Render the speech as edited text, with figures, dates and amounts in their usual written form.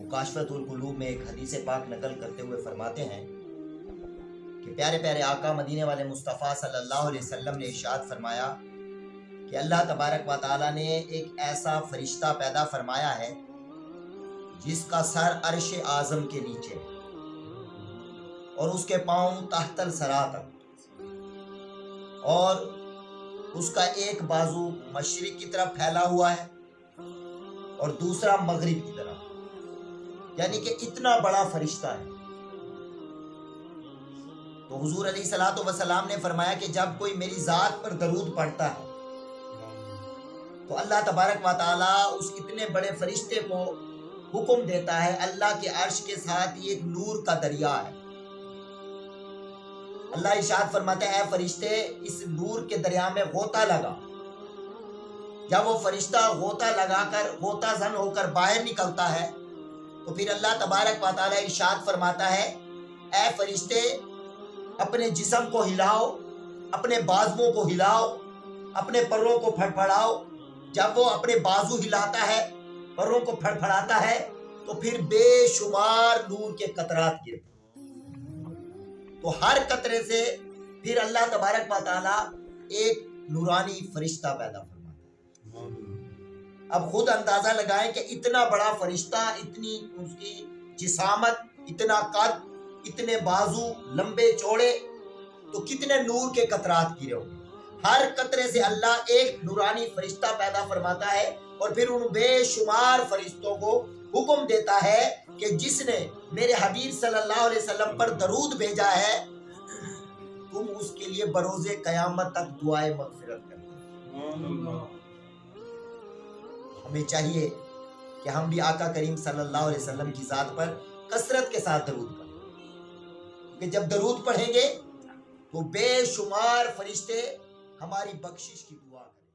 مکاشفۃ القلوب میں ایک حدیث پاک نقل کرتے ہوئے فرماتے ہیں کہ پیارے پیارے آقا مدینے والے مصطفیٰ صلی اللہ علیہ وسلم نے ارشاد فرمایا کہ اللہ تبارک و تعالیٰ نے ایک ایسا فرشتہ پیدا فرمایا ہے جس کا سر عرش اعظم کے نیچے اور اس کے پاؤں تحت الثری تک، اور اس کا ایک بازو مشرق کی طرف پھیلا ہوا ہے اور دوسرا مغرب کی طرف، یعنی کہ اتنا بڑا فرشتہ ہے۔ تو حضور علیہ الصلوۃ والسلام نے فرمایا کہ جب کوئی میری ذات پر درود پڑھتا ہے تو اللہ تبارک و تعالیٰ اس اتنے بڑے فرشتے کو حکم دیتا ہے، اللہ کے عرش کے ساتھ یہ ایک نور کا دریا ہے، اللہ ارشاد فرماتا ہے اے فرشتے اس نور کے دریا میں غوطہ لگا۔ جب وہ فرشتہ غوطہ لگا کر غوطہ زن ہو کر باہر نکلتا ہے تو پھر اللہ تبارک و تعالیٰ ارشاد فرماتا ہے اے فرشتے اپنے جسم کو ہلاؤ، اپنے بازوؤں کو ہلاؤ، اپنے پروں کو پھڑپھڑاؤ۔ جب وہ اپنے بازو ہلاتا ہے، پروں کو پھڑپھڑاتا ہے تو پھر بے شمار نور کے قطرات گرتے، تو ہر قطرے سے پھر اللہ تبارک و تعالیٰ ایک نورانی فرشتہ پیدا فرماتا ہے۔ اب خود اندازہ لگائیں کہ اتنا بڑا فرشتہ، اتنی اس کی جسامت، اتنا قد، اتنے بازو لمبے چوڑے، تو کتنے نور کے قطرات گرے ہوں گے۔ ہر قطرے سے اللہ ایک نورانی فرشتہ پیدا فرماتا ہے اور پھر ان بے شمار فرشتوں کو حکم دیتا ہے کہ جس نے میرے حبیب صلی اللہ علیہ وسلم پر درود بھیجا ہے تم اس کے لیے بروز قیامت تک دعائے مغفرت کرو۔ ہمیں چاہیے کہ ہم بھی آقا کریم صلی اللہ علیہ وسلم کی ذات پر کثرت کے ساتھ درود پڑھیں، کہ جب درود پڑھیں گے تو بے شمار فرشتے ہماری بخشش کی دعا کریں۔